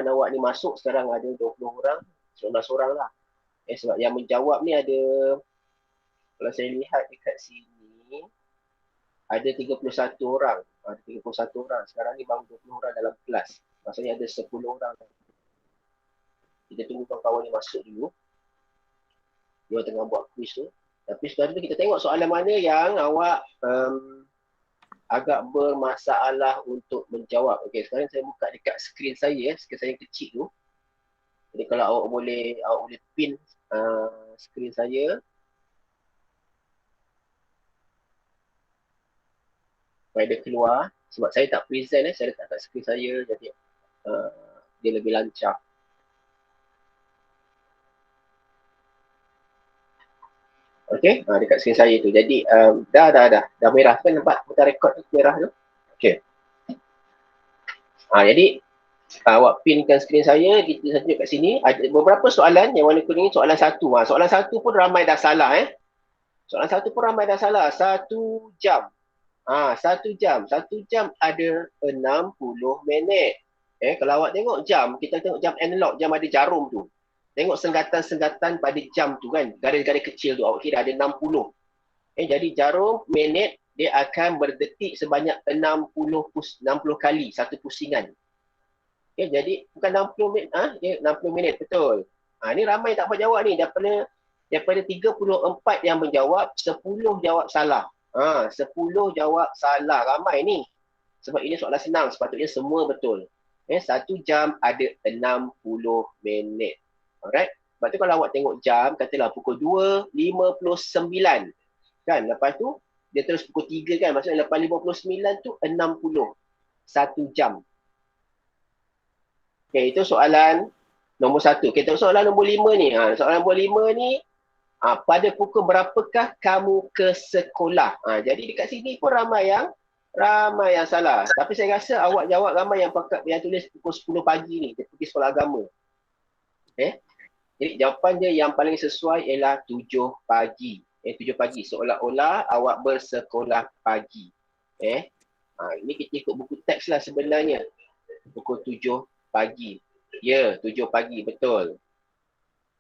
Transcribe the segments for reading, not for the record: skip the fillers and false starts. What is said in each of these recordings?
awak ni masuk sekarang ada 20 orang, 19 orang lah. Sebab yang menjawab ni ada, kalau saya lihat dekat sini, ada 31 orang. Ada 31 orang. Sekarang ni baru 20 orang dalam kelas. Maksudnya ada 10 orang. Kita tunggu kawan-kawan ni masuk dulu. Dia tengah buat quiz tu. Tapi sekarang tu kita tengok soalan mana yang awak agak bermasalah untuk menjawab. Okey, sekarang saya buka dekat skrin saya, skrin saya kecil tu. Jadi kalau awak boleh pin skrin saya. Supaya dia keluar. Sebab saya tak present saya letak kat skrin saya. Jadi dia lebih lancar. Okey, dekat skrin saya tu. Jadi dah merah kan, nampak kita rekod merah tu. Okey. Jadi awak pinkan skrin saya, kita tunjuk kat sini. Ada beberapa soalan yang warna kuning ni soalan satu. Soalan satu pun ramai dah salah Soalan satu pun ramai dah salah. 1 jam. 1 jam. 1 jam ada 60 minit. Kalau awak tengok jam, kita tengok jam analog, jam ada jarum tu. Tengok senggatan-senggatan pada jam tu kan, garis-garis kecil tu, awak kira ada 60. Jadi jarum minit, dia akan berdetik sebanyak 60 kali satu pusingan. Jadi bukan 60 minit, 60 minit, betul. Ni ramai tak dapat jawab ni, daripada 34 yang menjawab, 10 jawab salah. 10 jawab salah, ramai ni. Sebab ini soalan senang, sepatutnya semua betul. 1 jam ada 60 minit. Alright. Sebab tu kalau awak tengok jam, katalah pukul 2.59. Kan, lepas tu, dia terus pukul 3 kan. Maksudnya lepas 59 tu, 60. 1 jam. Okay, itu soalan nombor 1. Kita tengok soalan nombor 5 ni. Soalan nombor 5 ni, pada pukul berapakah kamu ke sekolah? Jadi dekat sini pun ramai yang salah. Tapi saya rasa awak jawab ramai yang tulis pukul 10 pagi ni. Dia pergi sekolah agama. Jadi jawapan dia yang paling sesuai ialah 7 pagi. 7 pagi. Seolah-olah awak bersekolah pagi. Ini kita ikut buku teks lah sebenarnya. Pukul 7 pagi. Ya, 7 pagi. Betul.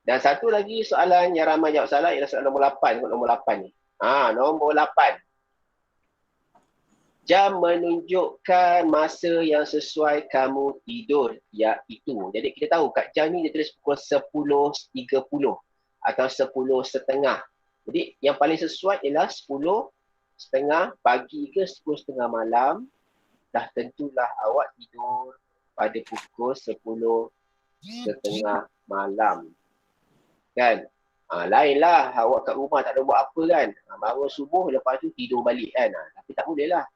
Dan satu lagi soalan yang ramai jawab salah ialah soalan nombor 8. Nombor 8 ni. Nombor 8. Jam menunjukkan masa yang sesuai kamu tidur, iaitu. Jadi kita tahu kat jam ni dia tulis pukul 10.30 atau 10.30. Jadi yang paling sesuai ialah 10.30 pagi ke 10.30 malam. Dah tentulah awak tidur pada pukul 10.30 malam. Kan? Lainlah awak kat rumah tak ada buat apa kan. Bangun subuh lepas tu tidur balik kan. Tapi tak boleh lah.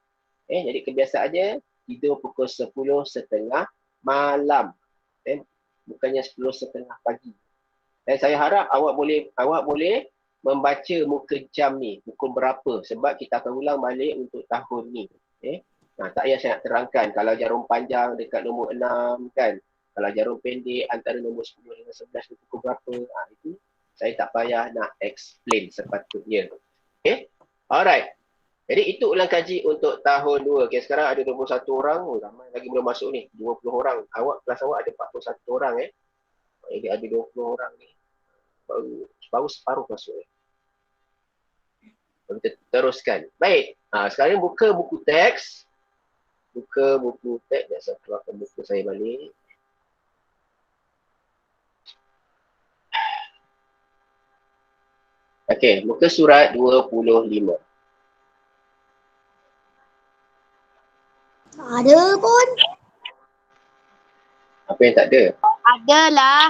Jadi kebiasaannya tidur pukul 10.30 malam. Bukannya 10.30 pagi. Dan saya harap awak boleh membaca muka jam ni. Pukul berapa. Sebab kita akan ulang balik untuk tahun ni. Tak payah saya nak terangkan. Kalau jarum panjang dekat nombor 6 kan. Kalau jarum pendek antara nombor 10 dengan 11 tu pukul berapa. Itu saya tak payah nak explain sepatutnya. Alright. Jadi itu ulang kaji untuk tahun 2. Sekarang ada 21 orang. Ramai lagi belum masuk ni. 20 orang. Kelas awak ada 41 orang Jadi ada 20 orang ni. Baru separuh masuk Kita teruskan. Baik. Sekarang buka buku teks. Saya keluarkan buku saya balik. Okey, muka surat 25. Ada pun. Apa yang tak ada? Adalah.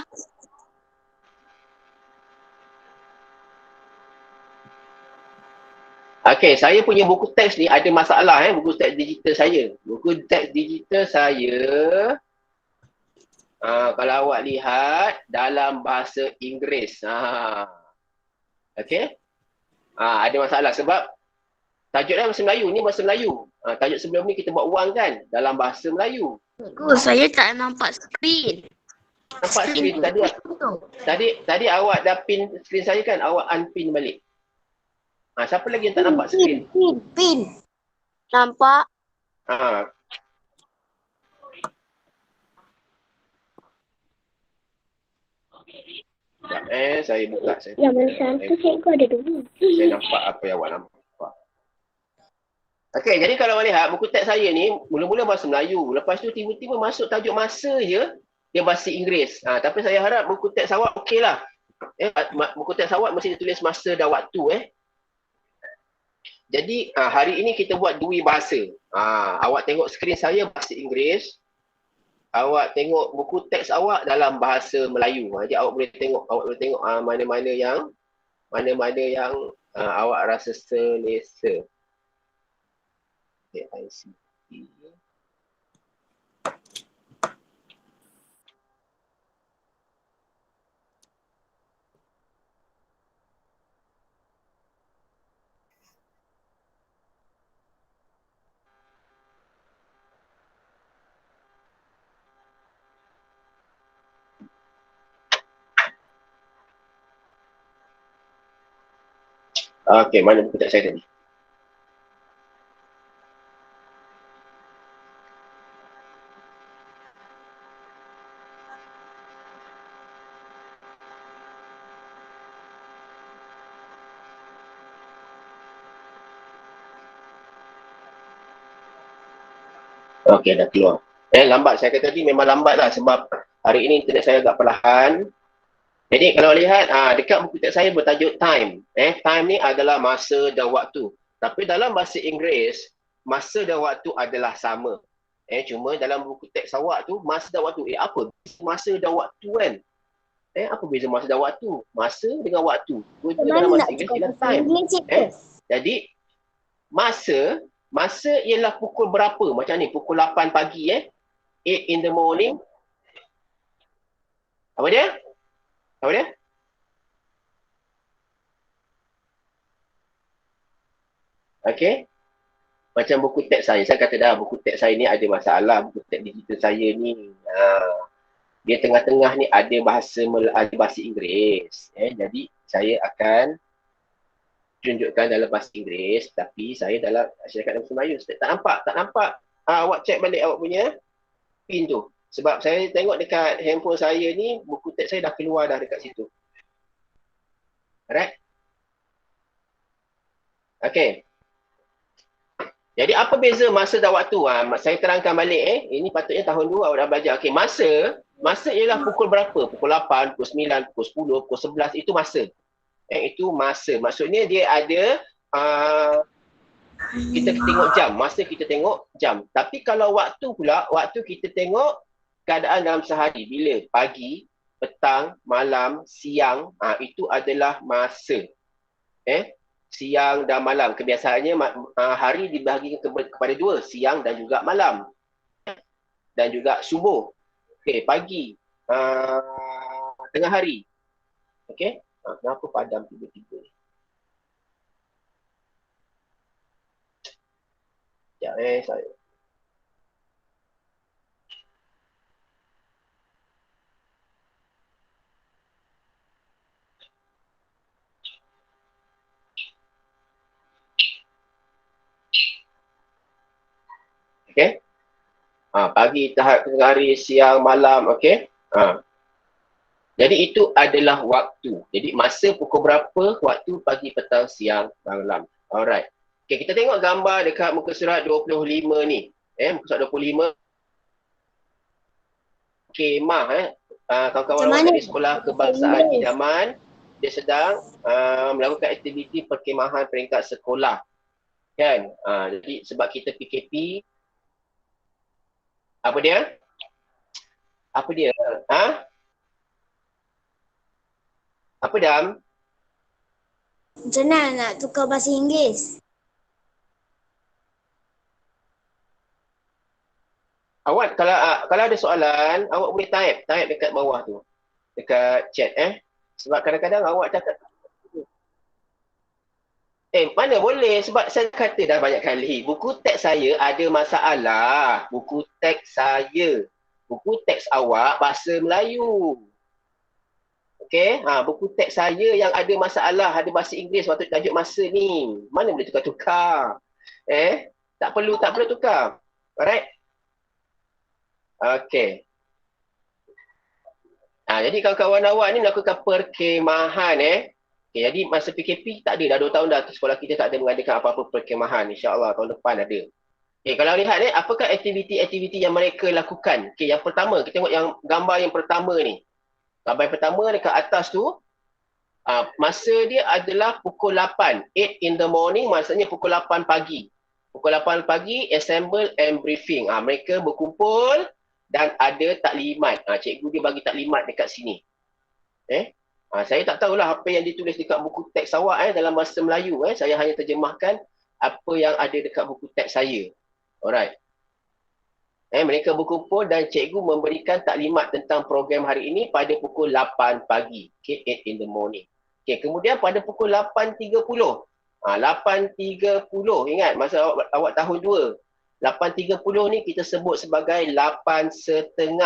Okey, saya punya buku teks ni ada masalah buku teks digital saya. Buku teks digital saya kalau awak lihat dalam bahasa Inggeris. Okey. Ada masalah sebab tajuk dia bahasa Melayu. Ni bahasa Melayu. Tajuk sebelum ni kita buat uang kan dalam bahasa Melayu. Saya tak nampak skrin. Nampak skrin tadi awak dah pin skrin saya kan, awak unpin balik. Siapa lagi yang tak nampak skrin? Pin. Nampak. Sekejap, saya buka. Yang mana satu cikgu ada dua. Saya nampak apa yang awak nampak. Okey, jadi kalau awak lihat buku teks saya ni, mula-mula bahasa Melayu. Lepas tu tiba-tiba masuk tajuk masa je, dia bahasa Inggeris. Tapi saya harap buku teks awak okey lah. Buku teks awak mesti ditulis masa dan waktu. Jadi hari ini kita buat dua bahasa. Awak tengok skrin saya bahasa Inggeris. Awak tengok buku teks awak dalam bahasa Melayu. Jadi awak boleh tengok mana-mana yang awak rasa selesa. ICT. Okey, mana buku teks saya tadi? Okey, dah keluar. Lambat. Saya kata tadi memang lambat lah sebab hari ini internet saya agak perlahan. Jadi kalau lihat, dekat buku teks saya bertajuk time. Time ni adalah masa dan waktu. Tapi dalam bahasa Inggeris, masa dan waktu adalah sama. Cuma dalam buku teks awak tu, masa dan waktu. Apa masa dan waktu kan? Apa beza masa dan waktu? Masa dengan waktu. Dalam bahasa Inggeris ialah time. Jadi, masa ialah pukul berapa? Macam ni, pukul 8 pagi 8 in the morning. Apa dia? Okey. Macam buku teks saya kata dah buku teks saya ni ada masalah. Buku teks digital saya ni. Dia tengah-tengah ni ada bahasa Inggeris. Jadi saya akan tunjukkan dalam bahasa Inggeris tapi saya cakap dalam bahasa Melayu. Tak nampak. Awak check balik awak punya pin tu. Sebab saya tengok dekat handphone saya ni, buku teks saya dah keluar dah dekat situ. Alright? Okay. Jadi apa beza masa dan waktu? Saya terangkan balik. Ini patutnya tahun 2 awak dah belajar. Okay, masa ialah pukul berapa? Pukul 8, pukul 9, pukul 10, pukul 11. Itu masa. Itu masa. Maksudnya dia ada kita tengok jam. Masa kita tengok jam. Tapi kalau waktu pula, waktu kita tengok keadaan dalam sehari. Bila? Pagi, petang, malam, siang. Itu adalah masa. Siang dan malam. Kebiasaannya hari dibahagi kepada dua. Siang dan juga malam. Dan juga subuh. Okay, pagi. Tengah hari. Okay. Kenapa padam tiba-tiba? Sekejap saya. Okay. Pagi, tengah hari, siang, malam. Okay. Jadi itu adalah waktu. Jadi masa pukul berapa, waktu pagi, petang, siang, malam. Alright. Okay, kita tengok gambar dekat muka surat 25 ni. Muka surat 25. Kemah. Kawan-kawan dari sekolah kebangsaan idaman, dia sedang melakukan aktiviti perkemahan peringkat sekolah. Kan? Jadi sebab kita PKP, apa dia? Apa Dam? Macam mana nak tukar bahasa Inggeris? Awak kalau ada soalan, awak boleh type dekat bawah tu. Dekat chat Sebab kadang-kadang awak cakap mana boleh sebab saya kata dah banyak kali buku teks saya ada masalah. Buku teks awak bahasa Melayu. Okey, buku teks saya yang ada masalah, ada bahasa Inggeris waktu tajuk masa ni. Mana boleh tukar-tukar? Tak perlu tukar. Alright? Okey. Jadi kawan-kawan awak ni melakukan perkemahan Okay, jadi masa PKP tak ada, dah 2 tahun dah sekolah kita tak ada mengadakan apa-apa perkemahan. InsyaAllah tahun depan ada. Okay, kalau lihat apakah aktiviti-aktiviti yang mereka lakukan? Okay, yang pertama, kita tengok yang gambar yang pertama ni. Gambar yang pertama dekat atas tu, masa dia adalah pukul 8. 8 in the morning, maksudnya pukul 8 pagi. Pukul 8 pagi, assemble and briefing. Mereka berkumpul dan ada taklimat. Cikgu dia bagi taklimat dekat sini. Saya tak tahulah apa yang ditulis dekat buku teks awak dalam bahasa Melayu. Saya hanya terjemahkan apa yang ada dekat buku teks saya. Alright. Mereka berkumpul dan cikgu memberikan taklimat tentang program hari ini pada pukul 8 pagi. Okay, 8 in the morning. Okay, kemudian pada pukul 8.30. 8.30, ingat masa awak tahun 2. 8.30 ni kita sebut sebagai 8.30.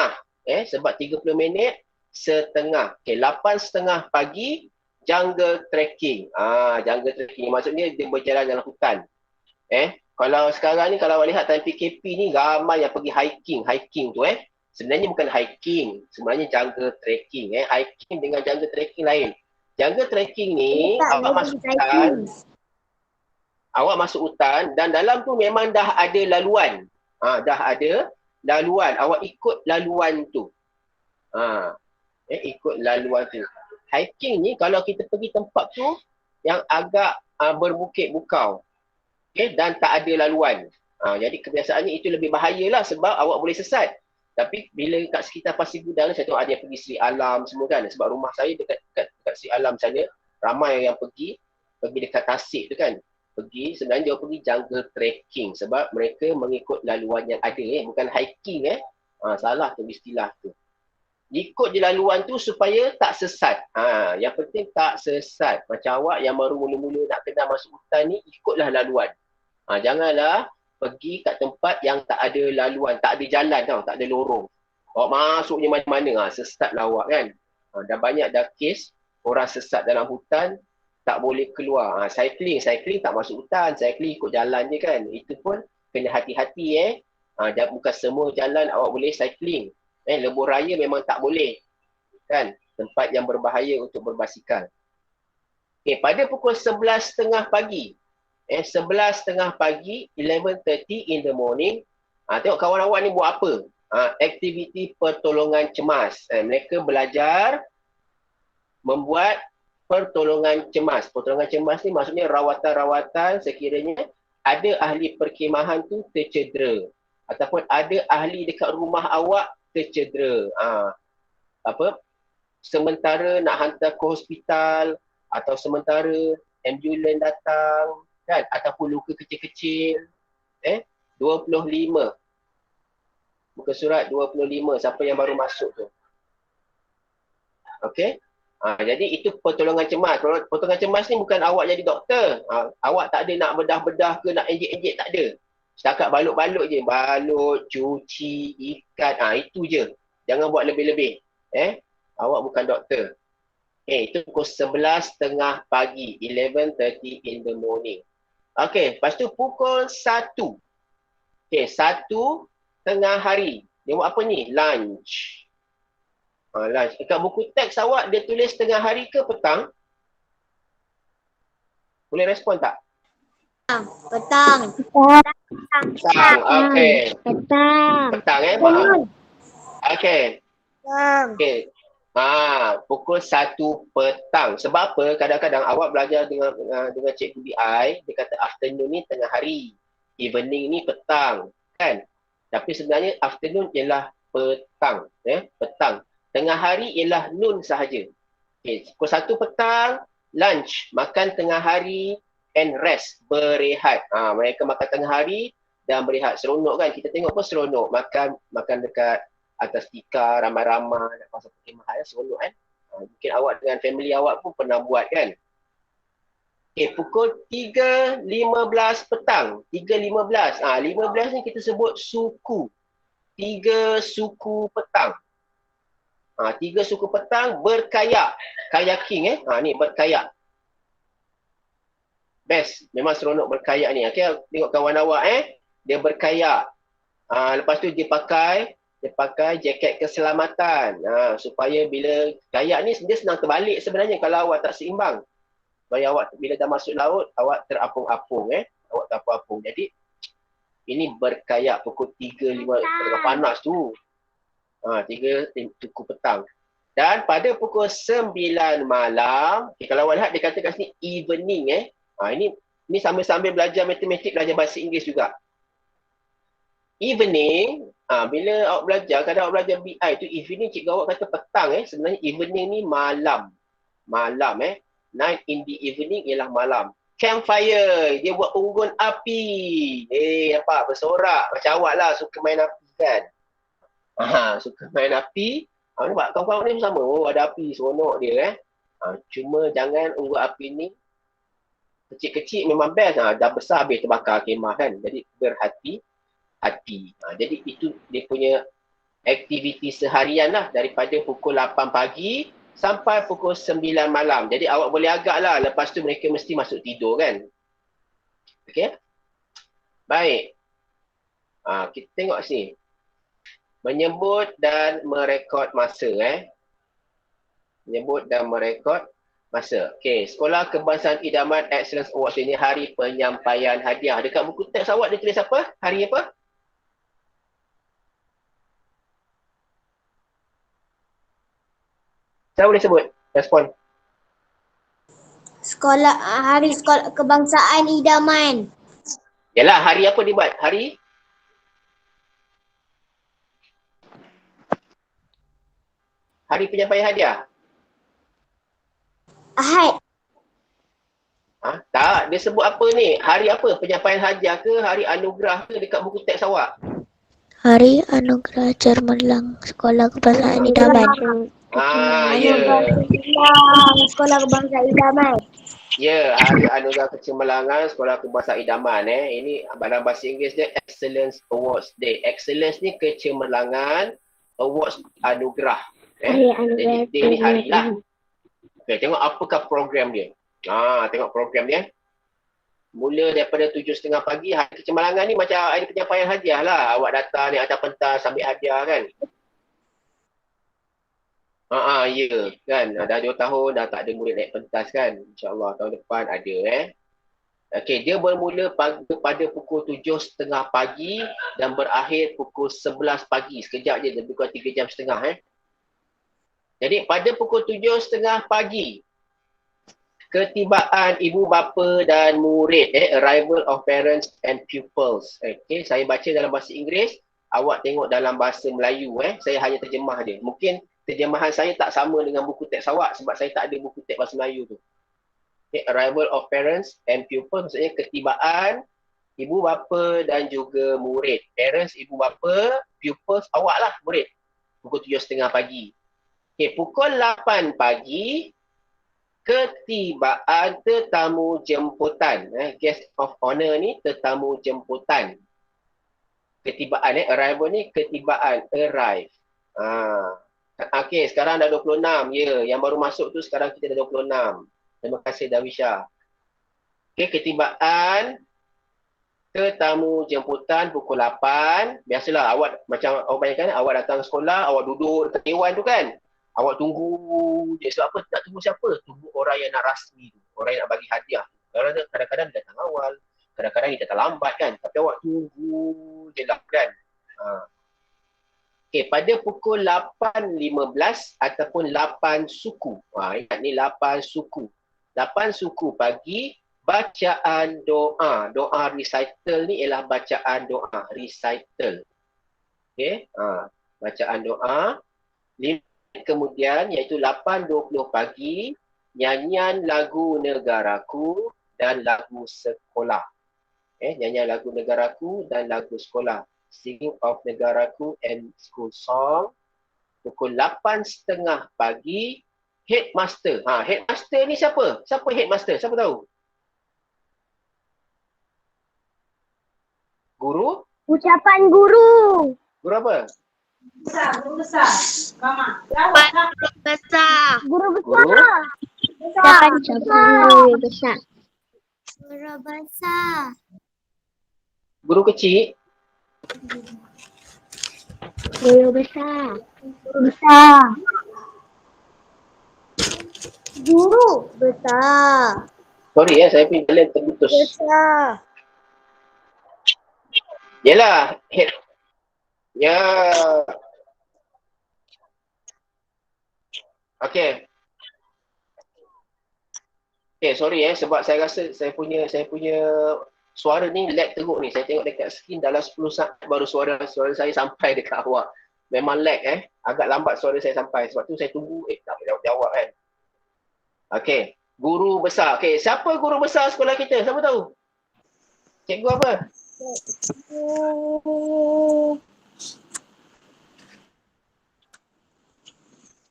Sebab 30 minit setengah. Okay, 8.30 pagi, jungle trekking. Jungle trekking maksudnya dia berjalan dalam hutan. Kalau sekarang ni, kalau awak lihat time PKP ni, ramai yang pergi hiking tu sebenarnya bukan hiking, sebenarnya jungle trekking. Hiking dengan jungle trekking lain. Jungle trekking ni, awak masuk hutan dan dalam tu memang dah ada laluan. Dah ada laluan, awak ikut laluan tu. Ikut laluan tu. Hiking ni kalau kita pergi tempat tu yang agak berbukit bukau, dan tak ada laluan. Jadi kebiasaannya itu lebih bahayalah sebab awak boleh sesat. Tapi bila kat sekitar Pasir Gudang, saya tengok ada yang pergi Sri Alam semua kan. Sebab rumah saya dekat Sri Alam sana, ramai yang pergi dekat Tasik tu kan. Sebenarnya dia pergi jungle trekking sebab mereka mengikut laluan yang ada. Bukan hiking salah tu istilah tu. Ikut je laluan tu supaya tak sesat. Yang penting tak sesat. Macam awak yang baru mula-mula nak kena masuk hutan ni, ikutlah laluan. Janganlah pergi kat tempat yang tak ada laluan, tak ada jalan tau, tak ada lorong. Awak masuk je mana-mana, sesatlah awak kan. Dah banyak dah kes orang sesat dalam hutan, tak boleh keluar. Cycling tak masuk hutan, cycling ikut jalan je kan. Itu pun kena hati-hati bukan semua jalan awak boleh cycling. Lebuh raya memang tak boleh. Kan? Tempat yang berbahaya untuk berbasikal. Okay, pada pukul 11.30 pagi. 11.30 pagi, 11.30 in the morning. Tengok kawan awak ni buat apa? Aktiviti pertolongan cemas. Mereka belajar membuat pertolongan cemas. Pertolongan cemas ni maksudnya rawatan-rawatan sekiranya ada ahli perkhemahan tu tercedera. Ataupun ada ahli dekat rumah awak tercedera. Sementara nak hantar ke hospital atau sementara ambulans datang kan, ataupun luka kecil-kecil. 25. Muka surat 25 siapa yang baru masuk tu. Okey. Jadi itu pertolongan cemas. Pertolongan cemas ni bukan awak jadi doktor. Awak tak ada nak bedah-bedah ke nak enjek-enjek, tak ada. Setakat balut-balut je. Balut, cuci, ikat. Itu je. Jangan buat lebih-lebih. Awak bukan doktor. Itu pukul 11.30 pagi. 11.30 in the morning. Lepas tu pukul 1. 1 tengah hari. Dia buat apa ni? Lunch. Lunch. Dekat buku teks awak, dia tulis tengah hari ke petang? Boleh respon tak? Petang. Petang, okey. Petang maaf. Okey. Pukul 1 petang. Sebab apa? Kadang-kadang awak belajar dengan cikgu BI, dia kata afternoon ni tengah hari. Evening ni petang. Kan? Tapi sebenarnya afternoon ialah petang. Petang. Tengah hari ialah noon sahaja. Pukul 1 petang, lunch. Makan tengah hari and rest. Berehat. Mereka makan tengah hari dan berehat. Seronok kan? Kita tengok pun seronok. Makan dekat atas tikar, ramai-ramai, nak pasal perkhemahan, seronok kan? Mungkin awak dengan family awak pun pernah buat kan? Pukul 3.15 petang. 3.15. 15 ni kita sebut suku. 3 suku petang. 3 suku petang berkayak. Kayaking ni berkayak. Best. Memang seronok berkayak ni. Tengok kawan awak dia berkayak. Lepas tu dia pakai Dia pakai jaket keselamatan. Supaya bila kayak ni dia senang terbalik sebenarnya kalau awak tak seimbang. Supaya awak bila dah masuk laut, awak terapung-apung. Awak terapung-apung. Jadi, ini berkayak pukul 3, 5, tengah panas tu. 3 tuku petang. Dan pada pukul 9 malam, kalau awak lihat dia kata kat sini evening. Ini sambil-sambil belajar matematik, belajar bahasa Inggeris juga. Evening, bila awak belajar, kadang awak belajar BI tu evening, cikgu awak kata petang. Sebenarnya evening ni malam. Malam. Night in the evening ialah malam. Campfire, dia buat unggun api. Nampak? Bersorak. Macam awak lah suka main api kan? Suka main api. Nampak? Kawan-kawan ni sama. Ada api, seronok dia. Cuma jangan unggun api ni kecil-kecil memang best. Dah besar habis terbakar kemah kan. Jadi berhati-hati. Jadi itu dia punya aktiviti seharian lah daripada pukul 8 pagi sampai pukul 9 malam. Jadi awak boleh agak lah. Lepas tu mereka mesti masuk tidur kan. Okey. Baik. Kita tengok sini. Menyebut dan merekod masa. Menyebut dan merekod masa. Okey. Sekolah Kebangsaan Idaman Excellence Awards ini hari penyampaian hadiah. Dekat buku teks awak dia tulis apa? Hari apa? Saya boleh sebut? Respon. Hari Sekolah Kebangsaan Idaman. Yalah, hari apa dibuat? Hari penyampaian hadiah? Ahad. Tak, dia sebut apa ni? Hari apa? Penyampaian hadiah ke? Hari anugerah ke dekat buku teks awak? Hari Anugerah Cemerlang Sekolah Kebangsaan Idaman. Ya. Sekolah Kebangsaan Idaman. Ya, Hari Anugerah Kecemerlangan Sekolah Kebangsaan Idaman. Ini dalam bahasa Inggeris dia Excellence Awards Day. Excellence ni kecemerlangan, awards anugerah. Jadi day ni hari lah. Okay, tengok apakah program dia. Tengok program dia. Mula daripada 7.30 pagi, hari kecemerlangan ni macam hari penyampaian hadiah lah. Awak datang ni atas pentas ambil hadiah kan. Ya kan. Dah 2 tahun dah tak ada murid naik pentas kan. InsyaAllah tahun depan ada Okey, dia bermula pada pukul 7.30 pagi dan berakhir pukul 11 pagi. Sekejap je, lebih kurang 3 jam setengah Jadi pada pukul 7.30 pagi, ketibaan ibu bapa dan murid, arrival of parents and pupils. Okey, saya baca dalam bahasa Inggeris, awak tengok dalam bahasa Melayu. Saya hanya terjemah dia. Mungkin terjemahan saya tak sama dengan buku teks awak sebab saya tak ada buku teks bahasa Melayu tu. Okay, arrival of parents and pupils maksudnya ketibaan ibu bapa dan juga murid. Parents, ibu bapa, pupils, awak lah murid. Pukul 7.30 pagi. Okay, pukul 8 pagi, ketibaan tetamu jemputan. Guest of honor ni tetamu jemputan. Ketibaan arrival ni ketibaan, arrive. Okey, sekarang dah 26. Ya, yang baru masuk tu sekarang kita dah 26. Terima kasih Dawisha. Okey, ketibaan tetamu jemputan pukul 8. Biasalah awak macam awak bayangkan awak datang sekolah, awak duduk dekat dewan tu kan. Awak tunggu je. Sebab apa? Nak tunggu siapa? Tunggu orang yang nak rasmi tu. Orang yang nak bagi hadiah. Kadang-kadang dia datang awal. Kadang-kadang dia datang lambat kan. Tapi awak tunggu je lah kan. Okey, pada pukul 8.15 ataupun 8 suku. Ingat ni 8 suku. 8 suku pagi, bacaan doa. Doa recital ni ialah bacaan doa. Recital. Okey, bacaan doa. Kemudian iaitu 8.20 pagi, nyanyian lagu negaraku dan lagu sekolah. Nyanyian lagu negaraku dan lagu sekolah. Singing of Negaraku and School Song. Pukul 8.30 pagi, Headmaster. Headmaster ni siapa? Siapa Headmaster? Siapa tahu? Guru? Ucapan guru. Guru apa? Guru besar. Mama. Guru besar. Guru? Ucapan guru besar. Guru besar. Guru kecil? Guru besar. Besar. Guru. Besar. Sorry saya punya jalan terputus. Besar. Yelah. Ya. Okay. Okay, sorry sebab saya rasa saya punya suara ni lag teruk ni. Saya tengok dekat skrin dalam 10 saat baru suara saya sampai dekat awak. Memang lag agak lambat suara saya sampai. Sebab tu saya tunggu tak boleh jawab kan. Okay, guru besar. Okay, siapa guru besar sekolah kita? Siapa tahu? Cikgu apa?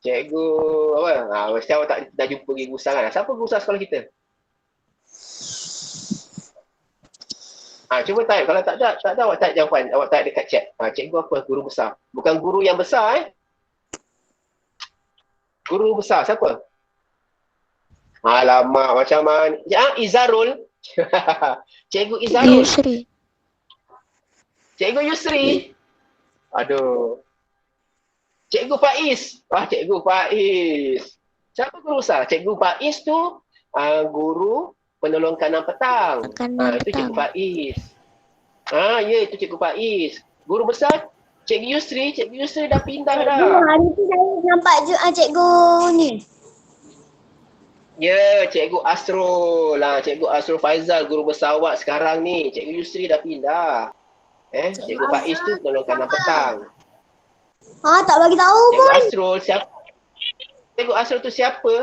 Cikgu apa? Mesti awak tak jumpa guru besar kan? Siapa guru besar sekolah kita? Cuba type. Kalau tak ada awak type jawapan. Awak type dekat chat. Cikgu apa? Guru besar. Bukan guru yang besar Guru besar siapa? Alamak, macam mana? Izarul. Cikgu Izarul. Yusri. Cikgu Yusri. Aduh. Cikgu Faiz. Cikgu Faiz. Siapa guru besar? Cikgu Faiz tu guru penolong kanan petang. Itu Cikgu Faiz. Ya, itu Cikgu Faiz. Guru besar Cikgu Yusri. Cikgu Yusri dah pindah dah. Hari tu saya nampak cikgu ni. Ya, Cikgu Asrul. Cikgu Asrul Faizal, guru besar awak sekarang ni. Cikgu Yusri dah pindah. Cikgu Faiz tu penolong kanan petang. Tak bagi tahu Cikgu pun. Asrul siapa? Cikgu Asrul tu siapa?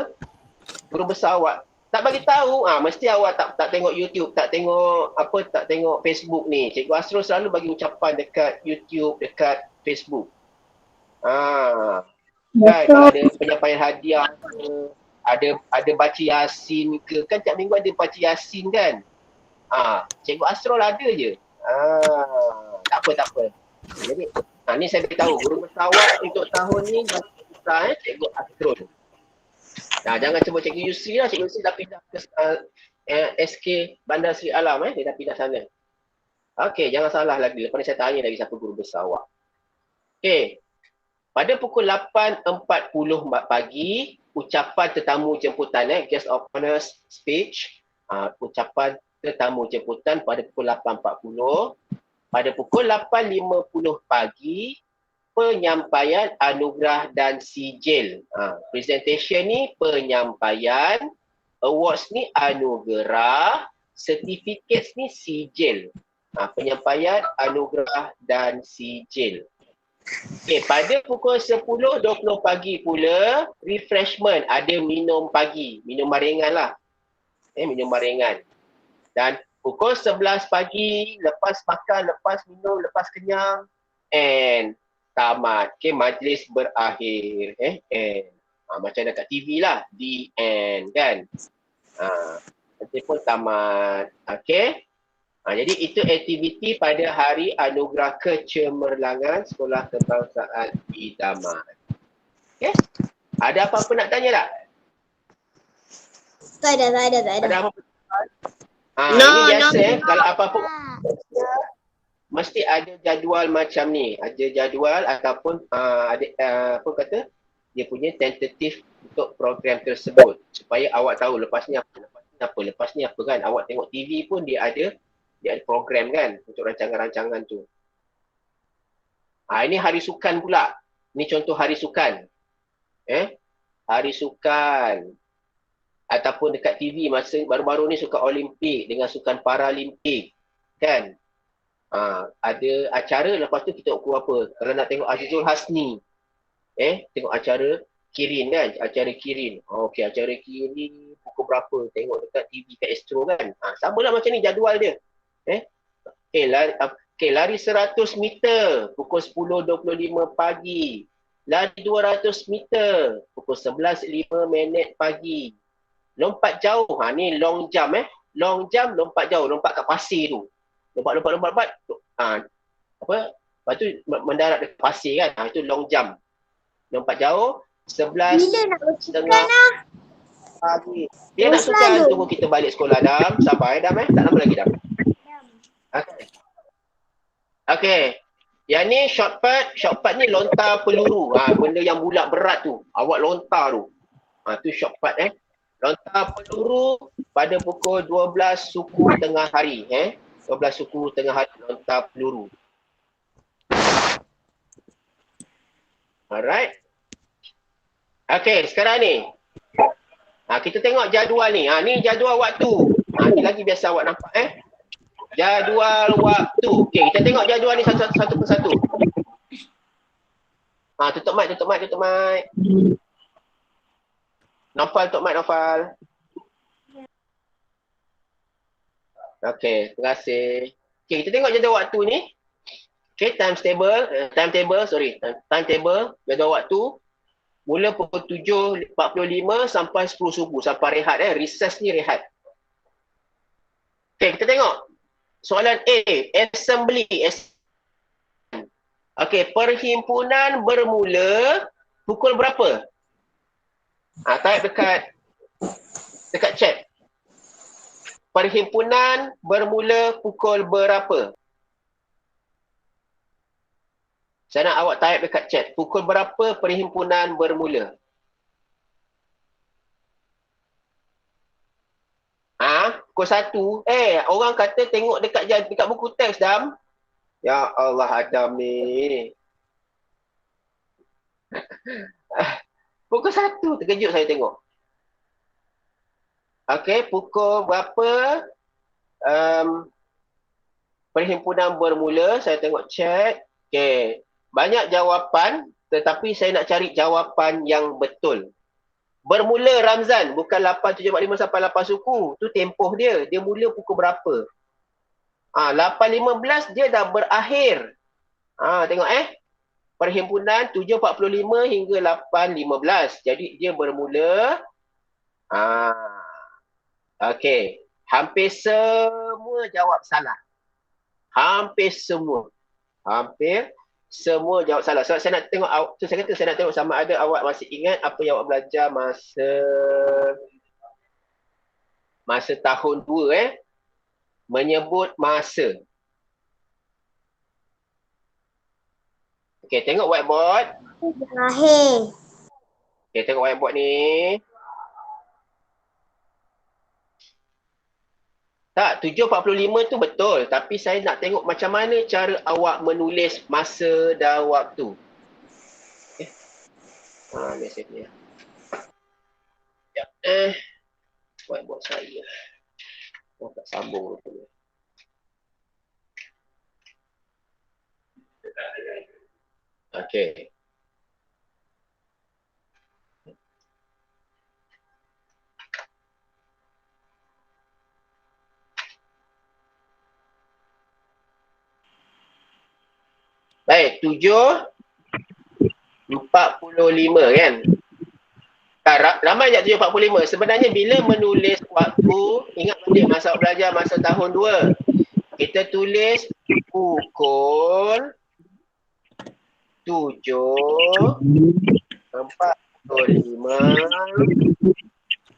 Guru besar awak. Tak bagi tahu. Mesti awak tak tengok YouTube, tak tengok Facebook ni. Cikgu Asrul selalu bagi ucapan dekat YouTube, dekat Facebook. Kan kalau ada penyampaian hadiah ke, ada baca Yasin ke, kan tiap minggu ada baca Yasin kan. Cikgu Asrul ada je. Tak apa. Jadi ni saya beritahu guru besar awak untuk tahun ni besar Cikgu Asrul. Jangan cuba Cikgu Yusri lah. Cikgu Yusri dah pindah ke SK Bandar Seri Alam. Dia dah pindah sana. Okey, jangan salah lagi. Lepas ni saya tanya lagi siapa guru besar awak. Okey. Pada pukul 8.40 pagi, ucapan tetamu jemputan, guest of honors speech. Ucapan tetamu jemputan pada pukul 8.40. Pada pukul 8.50 pagi, penyampaian anugerah dan sijil. Presentation ni penyampaian, awards ni anugerah, certificates ni sijil. Penyampaian anugerah dan sijil. Okay, pada pukul 10.20 pagi pula, refreshment, ada minum pagi, minuman ringan lah. Minuman ringan. Dan pukul 11 pagi, lepas makan, lepas minum, lepas kenyang, and tamat. Okay, majlis berakhir. Macam dekat TV lah. The end kan. Nanti pun tamat. Okay. Jadi itu aktiviti pada hari anugerah kecemerlangan Sekolah Kebangsaan Idaman. Okay. Ada apa-apa nak tanya tak? Tak ada. Ada apa-apa? Ini biasa kalau apa-apa mesti ada jadual macam ni. Ada jadual ataupun dia punya tentatif untuk program tersebut. Supaya awak tahu lepas ni apa kan. Awak tengok TV pun dia ada program kan untuk rancangan-rancangan tu. Ini hari sukan pula. Ini contoh hari sukan. Hari sukan. Ataupun dekat TV masa baru-baru ni sukan Olimpik dengan sukan Paralimpik. Kan? Ada acara, lepas tu kita ukur apa. Kalau nak tengok Azizul Hasni. Tengok acara Kirin kan? Acara Kirin. Okey, acara Kirin pukul berapa? Tengok dekat TV kat Astro kan? Sama lah macam ni jadual dia. Lari 100 meter pukul 10.25 pagi. Lari 200 meter pukul 11.05 pagi. Lompat jauh, ni long jump Long jump, lompat jauh, lompat kat pasir tu. Lompat. Lepas tu mendarat dekat pasir kan. Itu long jump. Lompat jauh, 11 Bila nak bersukan pagi. Dia nak sukan, tunggu kita balik sekolah Dam. Sabar Dam Tak lama lagi Dam. Okay. Yang ni shortcut ni lontar peluru. Benda yang bulat berat tu. Awak lontar tu. Tu shortcut Lontar peluru pada pukul 12 suku tengah hari. 12 suku tengah hari lontar peluru. Alright. Okay, sekarang ni. Kita tengok jadual ni. Ni jadual waktu. Ni lagi biasa awak nampak Jadual waktu. Okay, kita tengok jadual ni satu persatu. Tutup mic. Nofal, tutup mic, Nofal. Okay, terima kasih. Okay, kita tengok jadual waktu ni. Okay, timetable, jadual waktu. Mula pukul 7.45 sampai 10 subuh. Sampai rehat. Recess ni rehat. Okay, kita tengok. Soalan A. Assembly. Okay, perhimpunan bermula pukul berapa? Type dekat chat. Perhimpunan bermula pukul berapa? Saya nak awak type dekat chat. Pukul berapa perhimpunan bermula? Pukul 1. Orang kata tengok dekat buku teks, Dam. Ya Allah, Adam ni. Pukul 1. Terkejut saya tengok. Okey, pukul berapa perhimpunan bermula? Saya tengok chat. Okey. Banyak jawapan, tetapi saya nak cari jawapan yang betul. Bermula Ramzan, bukan 8.745 sampai 8 suku. Tu tempoh dia. Dia mula pukul berapa? 8.15 dia dah berakhir. Tengok perhimpunan 7.45 hingga 8.15. Jadi dia bermula. Okey. Hampir semua jawab salah. Hampir semua jawab salah. Sebab saya nak tengok, saya kata saya nak tengok sama ada awak masih ingat apa yang awak belajar masa tahun 2 menyebut masa. Okey, tengok whiteboard. Berakhir. Okey, tengok whiteboard ni. Tak, 7.45 tu betul. Tapi saya nak tengok macam mana cara awak menulis masa dan waktu. Mesej ni. Sekejap. Whiteboard saya. Tak sambung rupanya. Okey. Baik, 7.45 kan? Ramai je 7.45. Sebenarnya bila menulis waktu, ingat balik masa belajar masa tahun 2. Kita tulis pukul 7.45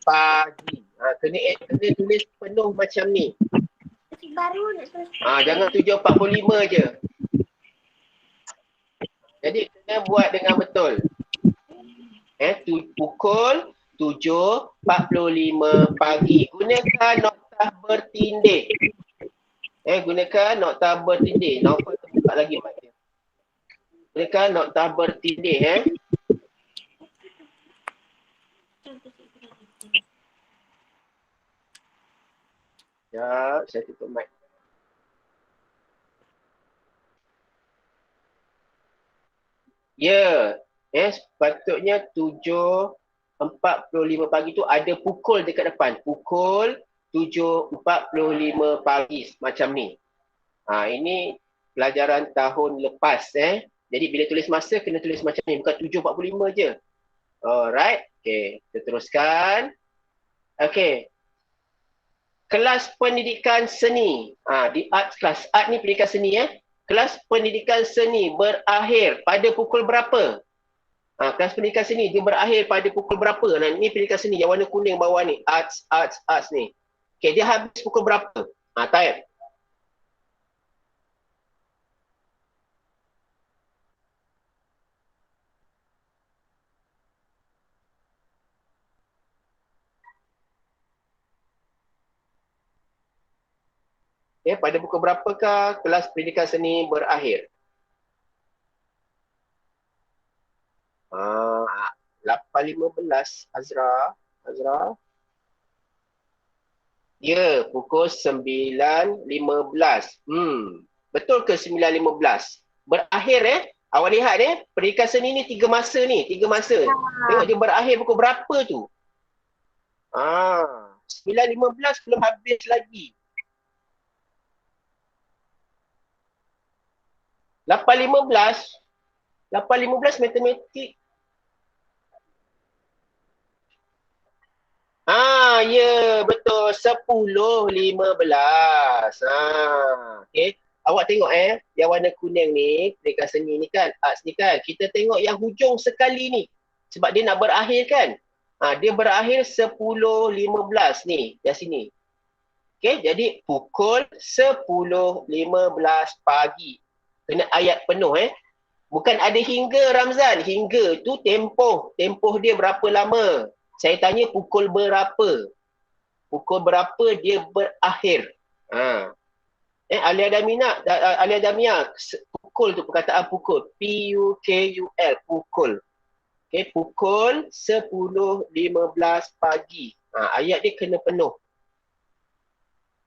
pagi. Kena tulis penuh macam ni. Jangan 7.45 je. Jadi kena buat dengan betul. Pukul 7.45 pagi. Gunakan noktah bertindih. Gunakan noktah bertindih. Noktah buka lagi macam. Gunakan noktah bertindih. Ya, saya tutup mic. Ya, sepatutnya 7.45 pagi tu ada pukul dekat depan. Pukul 7.45 pagi macam ni. Ini pelajaran tahun lepas. Jadi bila tulis masa kena tulis macam ni, bukan 7.45 je. Alright. Okay, kita teruskan. Okay. Kelas pendidikan seni. Di art class. Art ni pendidikan seni Kelas pendidikan seni berakhir pada pukul berapa? Kelas pendidikan seni dia berakhir pada pukul berapa? Ni pendidikan seni yang warna kuning bawah ni. Arts ni. Okay, dia habis pukul berapa? Type. Pada pukul berapakah kelas pendidikan seni berakhir? 8.15 Azra. Ya, pukul 9.15. Betul ke 9.15? Berakhir Awak lihat pendidikan seni ni 3 masa ni, 3 masa. Tengok dia berakhir pukul berapa tu? 9.15 belum habis lagi. 8.15 matematik. Ya, betul. 10.15. Okey. Awak tengok yang warna kuning ni, pendidikan seni ni kan, arts ni kan. Kita tengok yang hujung sekali ni. Sebab dia nak berakhir kan. Dia berakhir 10.15 ni, di sini. Okey, jadi pukul 10.15 pagi. Kena ayat penuh Bukan ada hingga, Ramzan. Hingga tu tempoh. Tempoh dia berapa lama? Saya tanya pukul berapa? Pukul berapa dia berakhir? Alia Damia, pukul tu perkataan pukul. P-U-K-U-L, pukul. Okay, pukul 10.15 pagi. Ayat dia kena penuh.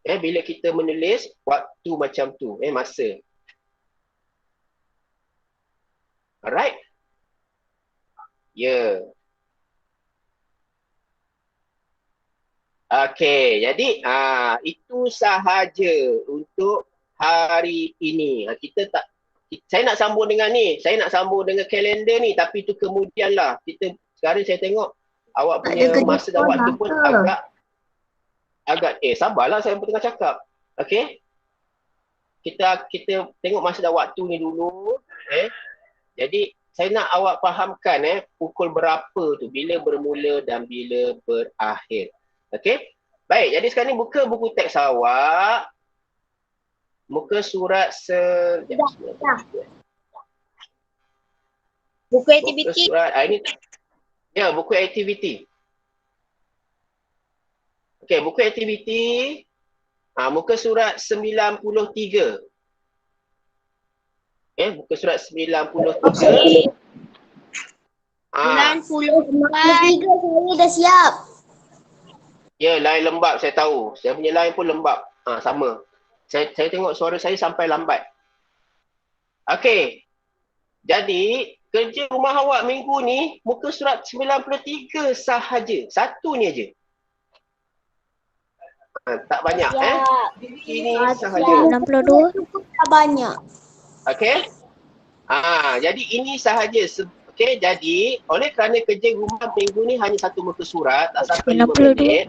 Bila kita menulis waktu macam tu, masa. Alright? Ya. Okey, jadi itu sahaja untuk hari ini. Saya nak sambung dengan ni. Saya nak sambung dengan kalender ni, tapi tu kemudianlah. Sekarang saya tengok awak punya masa dan waktu pun agak sabarlah, saya pun tengah cakap. Okey. Kita tengok masa dan waktu ni dulu. Jadi saya nak awak fahamkan pukul berapa tu, bila bermula dan bila berakhir. Okey? Baik, jadi sekarang ni buka buku teks awak. Muka surat Buku aktiviti. Buku aktiviti. Okey, buku aktiviti. Muka surat 93. Muka surat 93. 93 saya dah siap. Ya, line lembab saya tahu. Saya punya line pun lembab. Sama. Saya tengok suara saya sampai lambat. Okey. Jadi, kerja rumah awak minggu ni, muka surat 93 sahaja. Satu ni aja. Tak banyak. Ini sahaja. 62. Tak banyak. Okey. Jadi ini sahaja. Okey, jadi oleh kerana kerja rumah minggu ni hanya satu muka surat, tak sampai 5 minit.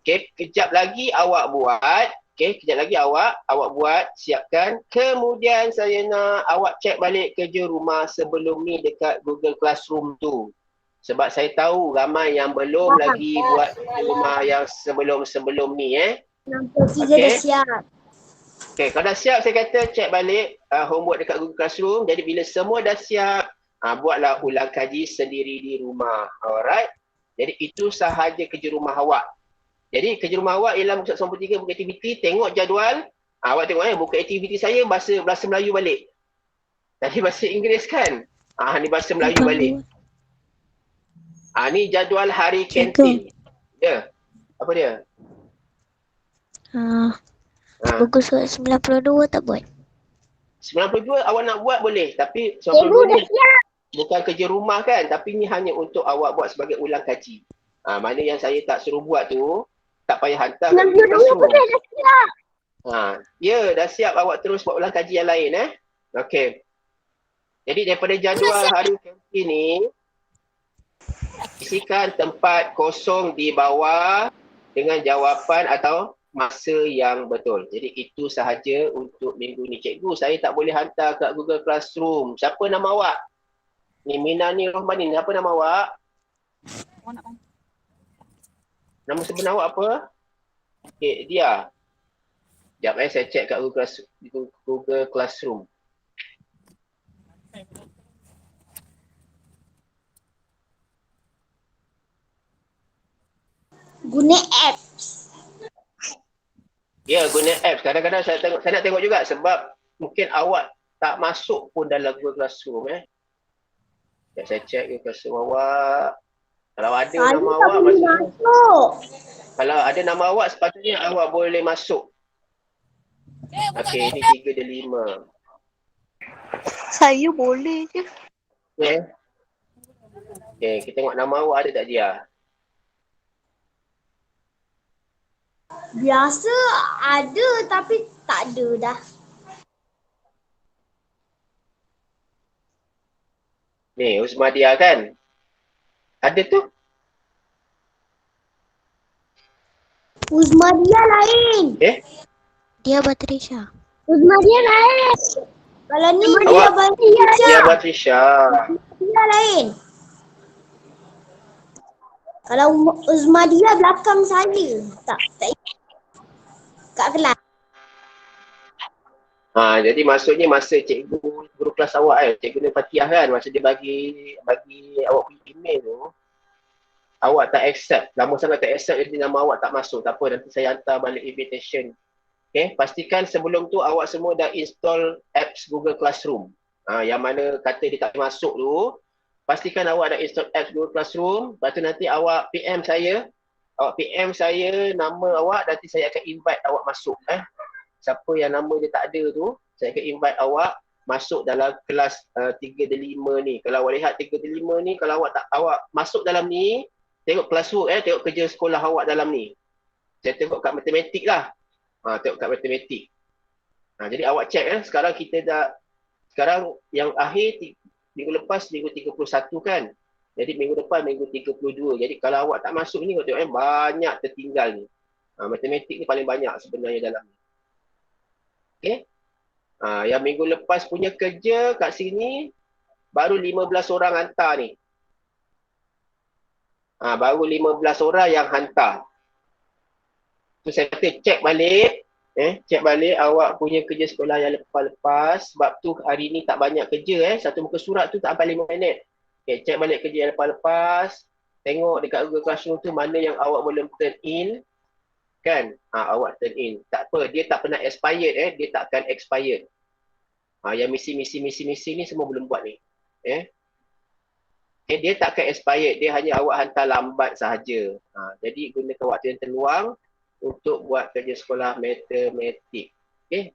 Okey, kejap lagi awak buat. Awak buat, siapkan. Kemudian saya nak awak cek balik kerja rumah sebelum ni dekat Google Classroom tu. Sebab saya tahu ramai yang belum lagi buat kerja rumah yang sebelum ni 63 dah siap. Okey, kalau dah siap saya kata cek balik homework dekat Google Classroom. Jadi bila semua dah siap, buatlah ulang kaji sendiri di rumah. Alright. Jadi itu sahaja kerja rumah awak. Jadi kerja rumah awak ialah muka surat 93 buku aktiviti. Tengok jadual. Awak tengok buku aktiviti saya bahasa Melayu balik. Tadi bahasa Inggeris kan? Ni bahasa Melayu balik. Ni jadual hari kantin. Ya. Apa dia? Buku surat 92 tak buat. 92 awak nak buat boleh. Tapi 92 ni bukan kerja rumah kan. Tapi ni hanya untuk awak buat sebagai ulang kaji. Mana yang saya tak suruh buat tu, tak payah hantar. 62 pun dah siap. Ya, dah siap. Awak terus buat ulang kaji yang lain Okey. Jadi daripada jadual hari kantin ni, isikan tempat kosong di bawah dengan jawapan atau masa yang betul. Jadi itu sahaja untuk minggu ni. Cikgu, saya tak boleh hantar kat Google Classroom. Siapa nama awak? Ni Minani Rohmani. Apa nama awak? Nama sebenar awak apa? Okay, dia. Sekejap saya cek kat Google Classroom. Guna apps. Ya, guna apps. Kadang-kadang saya nak tengok juga sebab mungkin awak tak masuk pun dalam Google Classroom. Sekejap saya check Google Classroom awak. Kalau ada Saya nama tak awak, boleh masuk. kalau ada nama awak, sepatutnya awak boleh masuk. Okey, ini 3 dan 5. Saya boleh je. Okey, kita tengok nama awak ada tak dia? Biasa ada tapi tak ada dah. Ni, Uzmadia kan? Ada tu? Uzmadia lain. Dia Batrisha. Uzmadia lain. Kalau ni dia Awak- Batrisha. Dia Batrisha. Dia lain. Kalau Uzmadia belakang saya. Tak ingat. Kat kelas. Jadi maksudnya masa cikgu guru kelas awak cikgu ni Fatihah kan, masa dia bagi awak punya email tu, awak tak accept, lama sangat tak accept, jadi nama awak tak masuk. Tak apa, nanti saya hantar balik invitation. Okay, pastikan sebelum tu awak semua dah install apps Google Classroom. Yang mana kata dia tak masuk tu, pastikan awak dah install apps Google Classroom. Lepas tu nanti awak PM saya, nama awak, nanti saya akan invite awak masuk. Siapa yang nama dia tak ada tu, saya akan invite awak masuk dalam kelas 3 dan 5 ni. Kalau awak lihat 3 dan 5 ni, kalau awak masuk dalam ni, tengok classwork tengok kerja sekolah awak dalam ni. Saya tengok kat matematik lah. Tengok kat matematik. Jadi awak check sekarang yang akhir minggu lepas minggu 31 kan. Jadi minggu depan minggu 32. Jadi kalau awak tak masuk ni, tengok banyak tertinggal ni. Matematik ni paling banyak sebenarnya dalam ni. Okay. Yang minggu lepas punya kerja kat sini baru 15 orang hantar ni. Baru 15 orang yang hantar. So saya kata check balik awak punya kerja sekolah yang lepas-lepas, sebab tu hari ni tak banyak kerja satu muka surat tu tak sampai 5 minit. Okay, check balik kerja yang lepas-lepas, tengok dekat Google Classroom tu mana yang awak belum turn in. Kan? Awak turn in. Tak apa, dia tak pernah expired dia tak akan expired. Yang misi ni semua belum buat ni. Dia tak akan expired, dia hanya awak hantar lambat sahaja. Jadi gunakan waktu yang terluang untuk buat kerja sekolah matematik. Okay,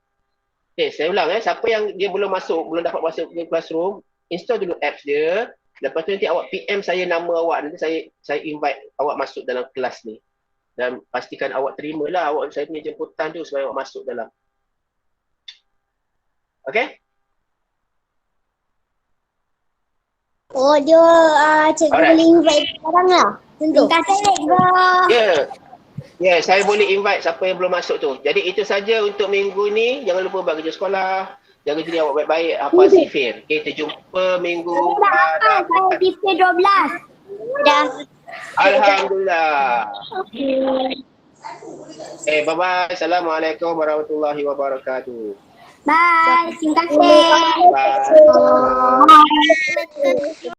saya ulang siapa yang dia belum dapat masuk Google Classroom, install dulu apps dia. Lepas tu nanti awak PM saya nama awak, nanti saya invite awak masuk dalam kelas ni. Dan pastikan awak terimalah saya punya jemputan tu supaya awak masuk dalam. Okay? Oh, dia cikgu Alright. boleh invite sekarang lah. Terima kasih cikgu. Ya, saya boleh invite siapa yang belum masuk tu. Jadi itu saja untuk minggu ni. Jangan lupa buat kerja sekolah. Jaga diri awak baik-baik. Hafal sifir. Okay, kita jumpa minggu. Saya sifir 12. Dah. Alhamdulillah. Bye-bye. Assalamualaikum warahmatullahi wabarakatuh. Bye. Terima kasih. Bye.